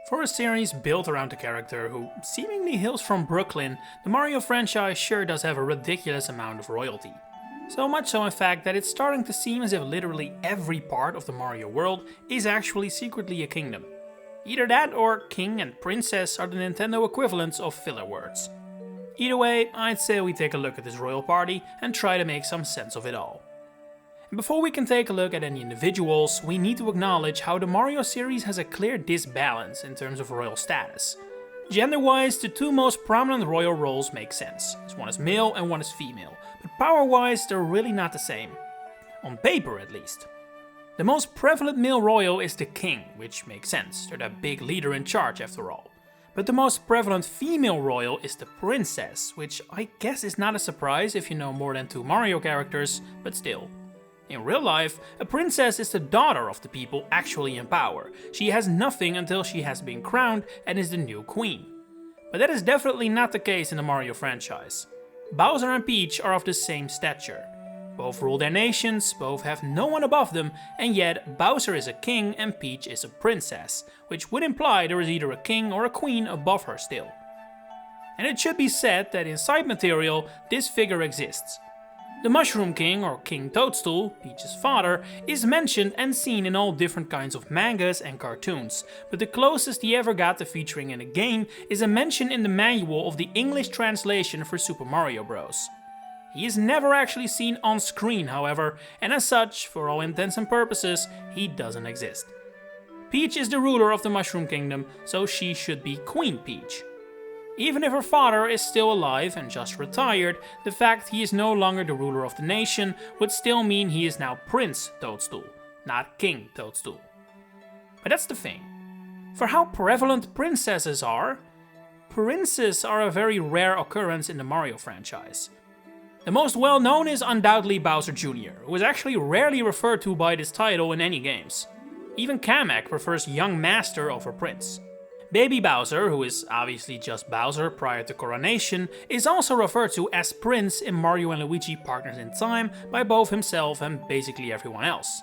For a series built around a character who seemingly hails from Brooklyn, the Mario franchise sure does have a ridiculous amount of royalty. So much so in fact that it's starting to seem as if literally every part of the Mario world is actually secretly a kingdom. Either that or king and princess are the Nintendo equivalents of filler words. Either way, I'd say we take a look at this royal party and try to make some sense of it all. And before we can take a look at any individuals, we need to acknowledge how the Mario series has a clear disbalance in terms of royal status. Gender-wise, the two most prominent royal roles make sense, as one is male and one is female, but power-wise they're really not the same. On paper at least. The most prevalent male royal is the king, which makes sense, they're that big leader in charge after all. But the most prevalent female royal is the princess, which I guess is not a surprise if you know more than two Mario characters, but still. In real life, a princess is the daughter of the people actually in power. She has nothing until she has been crowned and is the new queen. But that is definitely not the case in the Mario franchise. Bowser and Peach are of the same stature. Both rule their nations, both have no one above them, and yet Bowser is a king and Peach is a princess, which would imply there is either a king or a queen above her still. And it should be said that in side material this figure exists. The Mushroom King, or King Toadstool, Peach's father, is mentioned and seen in all different kinds of mangas and cartoons, but the closest he ever got to featuring in a game is a mention in the manual of the English translation for Super Mario Bros. He is never actually seen on screen, however, and as such, for all intents and purposes, he doesn't exist. Peach is the ruler of the Mushroom Kingdom, so she should be Queen Peach. Even if her father is still alive and just retired, the fact he is no longer the ruler of the nation would still mean he is now Prince Toadstool, not King Toadstool. But that's the thing. For how prevalent princesses are, princes are a very rare occurrence in the Mario franchise. The most well known is undoubtedly Bowser Jr., who is actually rarely referred to by this title in any games. Even Kamek prefers Young Master over Prince. Baby Bowser, who is obviously just Bowser prior to coronation, is also referred to as Prince in Mario & Luigi Partners in Time by both himself and basically everyone else.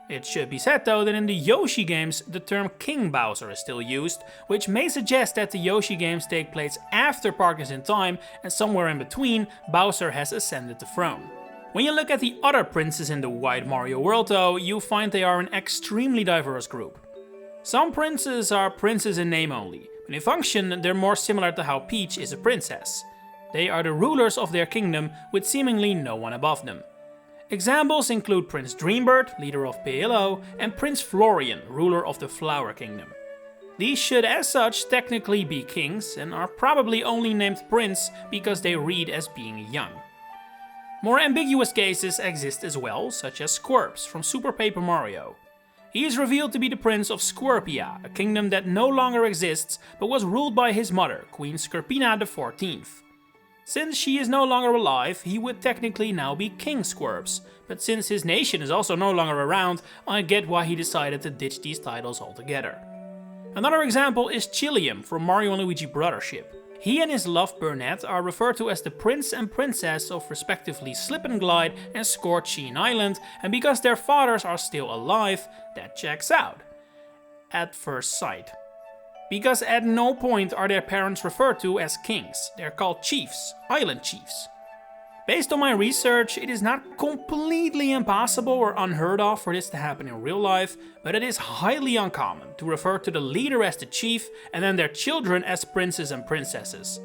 It should be said though that in the Yoshi games the term King Bowser is still used, which may suggest that the Yoshi games take place after Partners in Time and somewhere in between Bowser has ascended the throne. When you look at the other princes in the wide Mario world though, you find they are an extremely diverse group. Some princes are princes in name only, but in function they're more similar to how Peach is a princess. They are the rulers of their kingdom with seemingly no one above them. Examples include Prince Dreambird, leader of PLO, and Prince Florian, ruler of the Flower Kingdom. These should as such technically be kings and are probably only named Prince because they read as being young. More ambiguous cases exist as well, such as Squirps from Super Paper Mario. He is revealed to be the Prince of Squirpia, a kingdom that no longer exists but was ruled by his mother, Queen Scarpina XIV. Since she is no longer alive, he would technically now be King Squirps, but since his nation is also no longer around, I get why he decided to ditch these titles altogether. Another example is Chillium from Mario & Luigi Brothership. He and his love Burnett are referred to as the Prince and Princess of respectively Slip and Glide and Scorching Island, and because their fathers are still alive, that checks out. At first sight. Because at no point are their parents referred to as kings, they're called chiefs, island chiefs. Based on my research, it is not completely impossible or unheard of for this to happen in real life, but it is highly uncommon to refer to the leader as the chief and then their children as princes and princesses.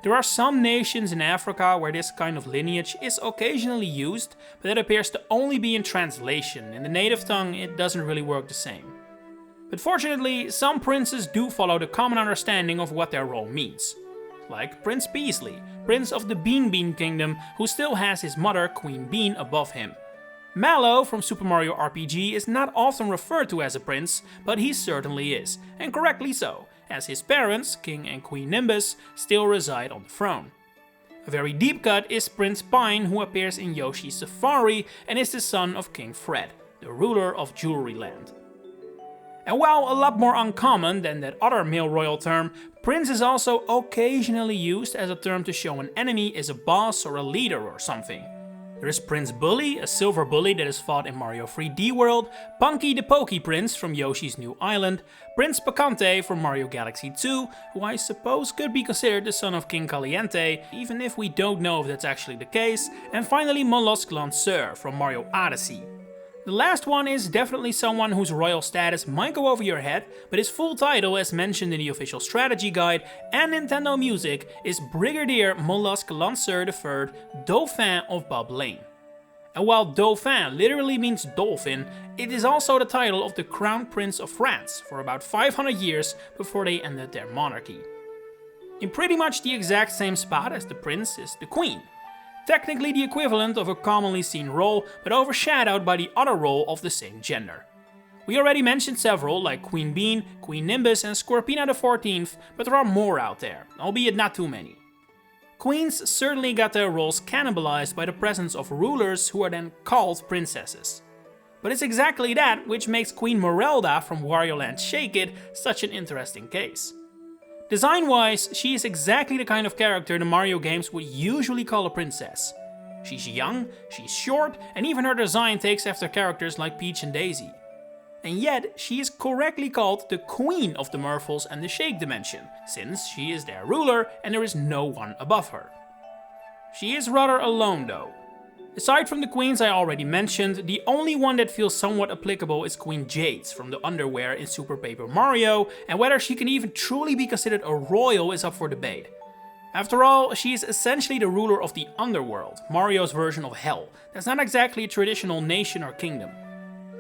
There are some nations in Africa where this kind of lineage is occasionally used, but it appears to only be in translation. In the native tongue, it doesn't really work the same. But fortunately, some princes do follow the common understanding of what their role means. Like Prince Beasley, Prince of the Bean Bean Kingdom, who still has his mother Queen Bean above him. Mallow from Super Mario RPG is not often referred to as a prince, but he certainly is, and correctly so, as his parents, King and Queen Nimbus, still reside on the throne. A very deep cut is Prince Pine, who appears in Yoshi's Safari and is the son of King Fred, the ruler of Jewelry Land. And while a lot more uncommon than that other male royal term, Prince is also occasionally used as a term to show an enemy is a boss or a leader or something. There is Prince Bully, a silver bully that is fought in Mario 3D World, Punky the Pokey Prince from Yoshi's New Island, Prince Picante from Mario Galaxy 2, who I suppose could be considered the son of King Caliente, even if we don't know if that's actually the case, and finally Mollusk Lanceur from Mario Odyssey. The last one is definitely someone whose royal status might go over your head, but his full title, as mentioned in the official strategy guide and Nintendo Music, is Brigadier Mollusk Lanceur III, Dauphin of Bob Lane. And while Dauphin literally means dolphin, it is also the title of the Crown Prince of France for about 500 years before they ended their monarchy. In pretty much the exact same spot as the prince is the queen. Technically the equivalent of a commonly seen role, but overshadowed by the other role of the same gender. We already mentioned several, like Queen Bean, Queen Nimbus and Scorpina the 14th, but there are more out there, albeit not too many. Queens certainly got their roles cannibalized by the presence of rulers who are then called princesses. But it's exactly that which makes Queen Merelda from Wario Land Shake It such an interesting case. Design-wise, she is exactly the kind of character the Mario games would usually call a princess. She's young, she's short, and even her design takes after characters like Peach and Daisy. And yet, she is correctly called the Queen of the Murphles and the Shake Dimension, since she is their ruler and there is no one above her. She is rather alone though. Aside from the queens I already mentioned, the only one that feels somewhat applicable is Queen Jades from the Underwear in Super Paper Mario, and whether she can even truly be considered a royal is up for debate. After all, she is essentially the ruler of the Underworld, Mario's version of Hell. That's not exactly a traditional nation or kingdom.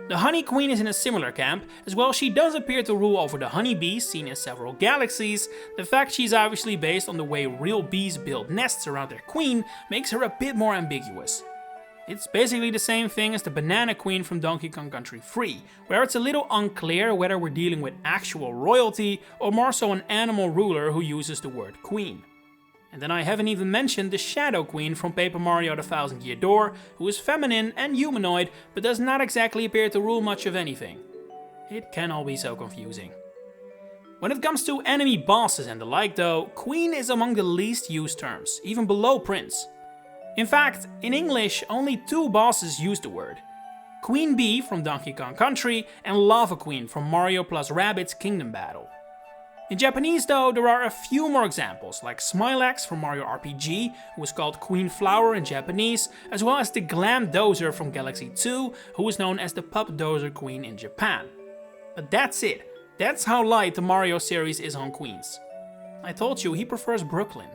The Honey Queen is in a similar camp, as well she does appear to rule over the honeybees seen in several galaxies. The fact she's obviously based on the way real bees build nests around their queen makes her a bit more ambiguous. It's basically the same thing as the Banana Queen from Donkey Kong Country 3, where it's a little unclear whether we're dealing with actual royalty or more so an animal ruler who uses the word queen. And then I haven't even mentioned the Shadow Queen from Paper Mario The Thousand Year Door, who is feminine and humanoid, but does not exactly appear to rule much of anything. It can all be so confusing. When it comes to enemy bosses and the like though, Queen is among the least used terms, even below Prince. In fact, in English, only two bosses use the word. Queen Bee from Donkey Kong Country and Lava Queen from Mario plus Rabbids Kingdom Battle. In Japanese though, there are a few more examples, like Smilax from Mario RPG, who is called Queen Flower in Japanese, as well as the Glam Dozer from Galaxy 2, who is known as the Pup Dozer Queen in Japan. But that's it. That's how light the Mario series is on queens. I told you, he prefers Brooklyn.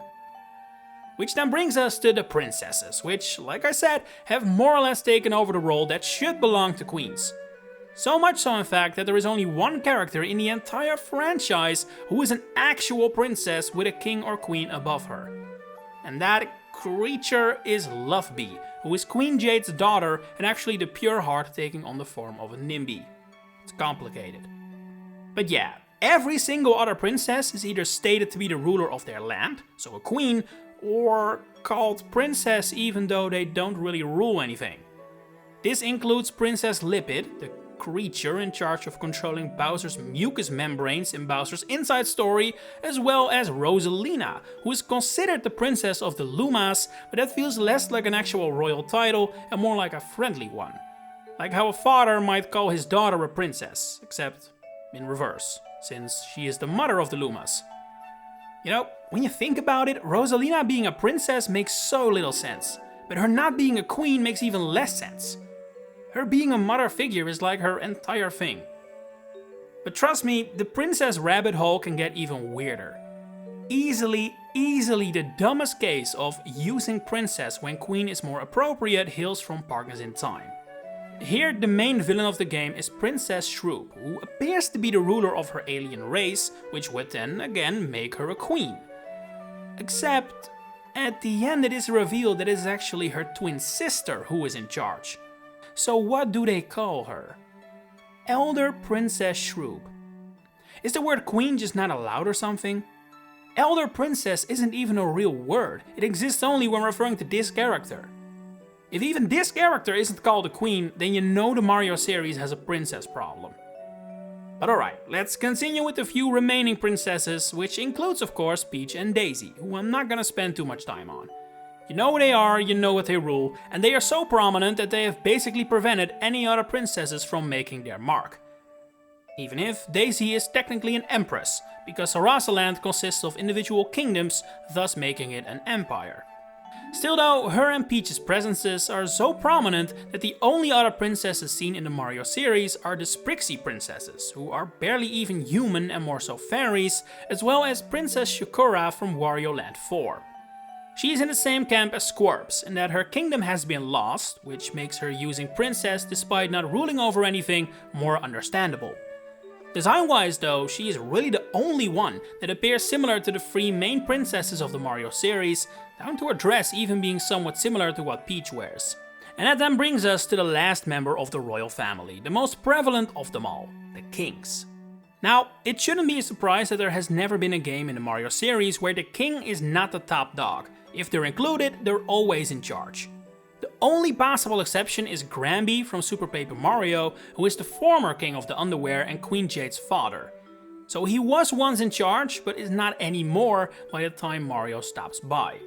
Which then brings us to the princesses, which, like I said, have more or less taken over the role that should belong to queens. So much so in fact that there is only one character in the entire franchise who is an actual princess with a king or queen above her. And that creature is Lovebee, who is Queen Jade's daughter and actually the pure heart taking on the form of a Nimby. It's complicated. But yeah, every single other princess is either stated to be the ruler of their land, so a queen, or called princess even though they don't really rule anything. This includes Princess Lipid, the creature in charge of controlling Bowser's mucus membranes in Bowser's Inside Story, as well as Rosalina, who is considered the princess of the Lumas, but that feels less like an actual royal title and more like a friendly one. Like how a father might call his daughter a princess, except in reverse, since she is the mother of the Lumas. You know, when you think about it, Rosalina being a princess makes so little sense, but her not being a queen makes even less sense. Her being a mother figure is like her entire thing. But trust me, the princess rabbit hole can get even weirder. Easily the dumbest case of using princess when queen is more appropriate hails from Partners in Time. Here the main villain of the game is Princess Shroop, who appears to be the ruler of her alien race, which would then again make her a queen. Except, at the end it is revealed that it is actually her twin sister who is in charge. So what do they call her? Elder Princess Shroop. Is the word queen just not allowed or something? Elder Princess isn't even a real word, it exists only when referring to this character. If even this character isn't called a queen, then you know the Mario series has a princess problem. But alright, let's continue with the few remaining princesses, which includes of course Peach and Daisy, who I'm not gonna spend too much time on. You know who they are, you know what they rule, and they are so prominent that they have basically prevented any other princesses from making their mark. Even if Daisy is technically an empress, because Sarasaland consists of individual kingdoms, thus making it an empire. Still though, her and Peach's presences are so prominent that the only other princesses seen in the Mario series are the Sprixie princesses, who are barely even human and more so fairies, as well as Princess Shakura from Wario Land 4. She is in the same camp as Squirps, in that her kingdom has been lost, which makes her using princess despite not ruling over anything more understandable. Design-wise though, she is really the only one that appears similar to the three main princesses of the Mario series, down to her dress even being somewhat similar to what Peach wears. And that then brings us to the last member of the royal family, the most prevalent of them all, the kings. Now, it shouldn't be a surprise that there has never been a game in the Mario series where the king is not the top dog. If they're included, they're always in charge. The only possible exception is Granby from Super Paper Mario, who is the former king of the underwear and Queen Jade's father. So he was once in charge, but is not anymore by the time Mario stops by.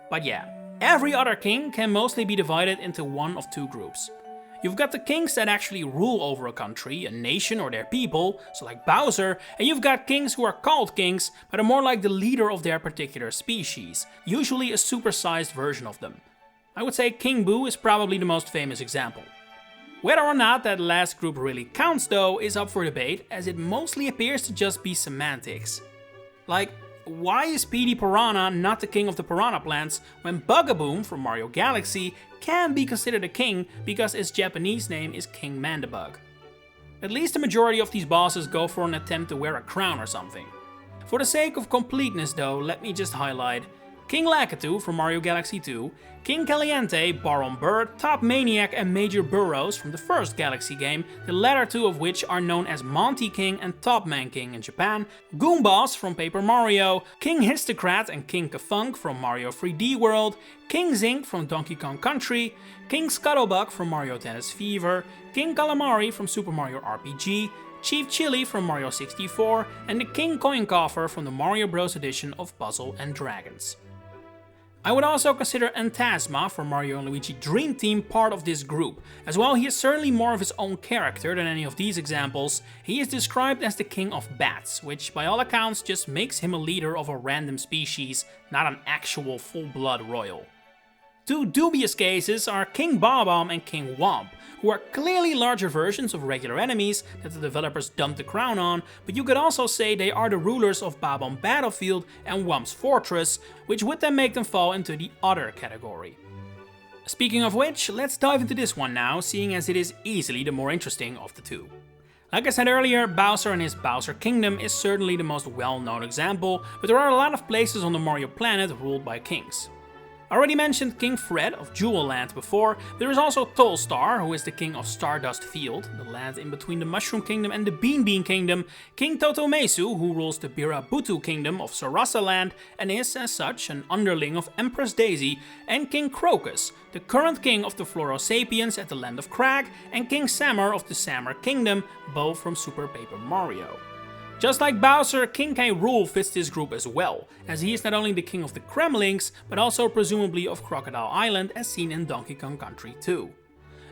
But yeah, every other king can mostly be divided into one of two groups. You've got the kings that actually rule over a country, a nation or their people, so like Bowser, and you've got kings who are called kings, but are more like the leader of their particular species, usually a supersized version of them. I would say King Boo is probably the most famous example. Whether or not that last group really counts though is up for debate, as it mostly appears to just be semantics. Like, why is Petey Piranha not the king of the piranha plants when Bugaboom from Mario Galaxy can be considered a king because his Japanese name is King Mandibug? At least the majority of these bosses go for an attempt to wear a crown or something. For the sake of completeness though, let me just highlight King Lakitu from Mario Galaxy 2, King Caliente, Baron Bird, Top Maniac and Major Burrows from the first Galaxy game, the latter two of which are known as Monty King and Top Man King in Japan, Goombas from Paper Mario, King Histocrat and King Kafunk from Mario 3D World, King Zink from Donkey Kong Country, King Scuttlebuck from Mario Tennis Fever, King Calamari from Super Mario RPG, Chief Chili from Mario 64, and the King Coin Coffer from the Mario Bros. Edition of Puzzle and Dragons. I would also consider Antasma from Mario & Luigi Dream Team part of this group, as while he is certainly more of his own character than any of these examples, he is described as the King of Bats, which by all accounts just makes him a leader of a random species, not an actual full-blood royal. Two dubious cases are King Bob-omb and King Womp, who are clearly larger versions of regular enemies that the developers dumped the crown on, but you could also say they are the rulers of Bob-omb Battlefield and Womp's Fortress, which would then make them fall into the other category. Speaking of which, let's dive into this one now, seeing as it is easily the more interesting of the two. Like I said earlier, Bowser and his Bowser Kingdom is certainly the most well-known example, but there are a lot of places on the Mario planet ruled by kings. I already mentioned King Fred of Jewel Land before, but there is also Tolstar, who is the king of Stardust Field, the land in between the Mushroom Kingdom and the Bean Bean Kingdom, King Totomesu, who rules the Birabutu Kingdom of Sarasa Land and is, as such, an underling of Empress Daisy, and King Crocus, the current king of the Floro-Sapiens at the Land of Crag, and King Sammer of the Sammer Kingdom, both from Super Paper Mario. Just like Bowser, King K. Rool fits this group as well, as he is not only the king of the Kremlings, but also presumably of Crocodile Island as seen in Donkey Kong Country 2.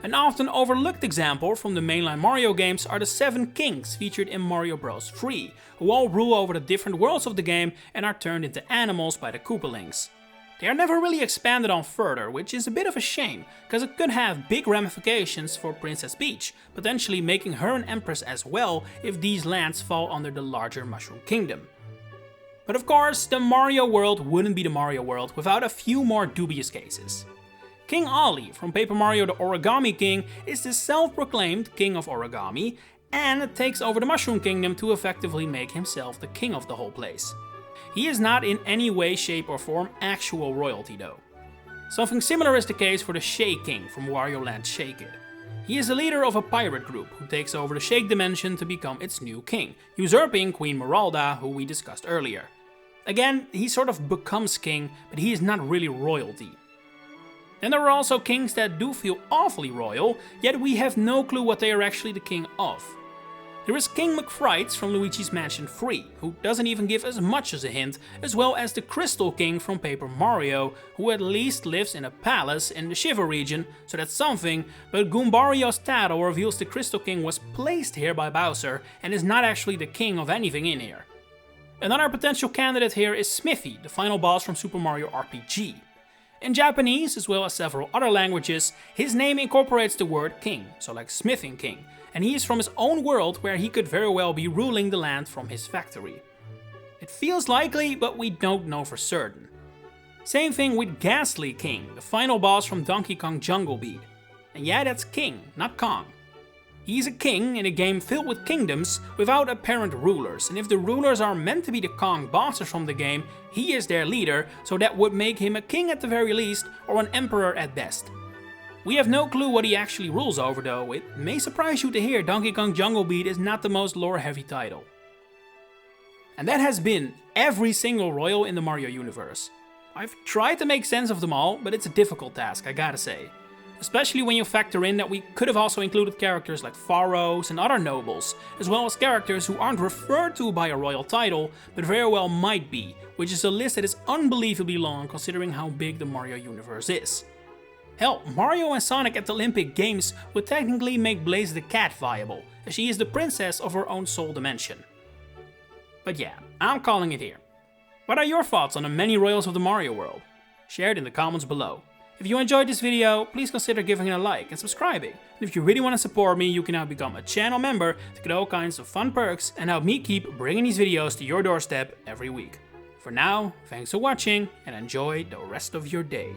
An often overlooked example from the mainline Mario games are the 7 kings featured in Mario Bros. 3, who all rule over the different worlds of the game and are turned into animals by the Koopalings. They are never really expanded on further, which is a bit of a shame, because it could have big ramifications for Princess Peach, potentially making her an empress as well if these lands fall under the larger Mushroom Kingdom. But of course, the Mario world wouldn't be the Mario world without a few more dubious cases. King Ollie from Paper Mario the Origami King is the self-proclaimed King of Origami, and takes over the Mushroom Kingdom to effectively make himself the king of the whole place. He is not in any way, shape or form actual royalty though. Something similar is the case for the Shake King from Wario Land Shake It. He is the leader of a pirate group who takes over the Shake Dimension to become its new king, usurping Queen Meralda, who we discussed earlier. Again, he sort of becomes king, but he is not really royalty. Then there are also kings that do feel awfully royal, yet we have no clue what they are actually the king of. There is King McFrights from Luigi's Mansion 3, who doesn't even give as much as a hint, as well as the Crystal King from Paper Mario, who at least lives in a palace in the Shiver region, so that's something, but Goombario's title reveals the Crystal King was placed here by Bowser and is not actually the king of anything in here. Another potential candidate here is Smithy, the final boss from Super Mario RPG. In Japanese, as well as several other languages, his name incorporates the word king, so like smithing king, and he is from his own world where he could very well be ruling the land from his factory. It feels likely, but we don't know for certain. Same thing with Ghastly King, the final boss from Donkey Kong Jungle Beat. And yeah, that's King, not Kong. He's a king in a game filled with kingdoms without apparent rulers, and if the rulers are meant to be the Kong bosses from the game, he is their leader, so that would make him a king at the very least, or an emperor at best. We have no clue what he actually rules over though. It may surprise you to hear Donkey Kong Jungle Beat is not the most lore-heavy title. And that has been every single royal in the Mario universe. I've tried to make sense of them all, but it's a difficult task, I gotta say. Especially when you factor in that we could have also included characters like pharaohs and other nobles, as well as characters who aren't referred to by a royal title, but very well might be, which is a list that is unbelievably long considering how big the Mario universe is. Hell, Mario and Sonic at the Olympic Games would technically make Blaze the Cat viable, as she is the princess of her own soul dimension. But yeah, I'm calling it here. What are your thoughts on the many royals of the Mario world? Share it in the comments below. If you enjoyed this video, please consider giving it a like and subscribing. And if you really want to support me, you can now become a channel member to get all kinds of fun perks and help me keep bringing these videos to your doorstep every week. For now, thanks for watching and enjoy the rest of your day.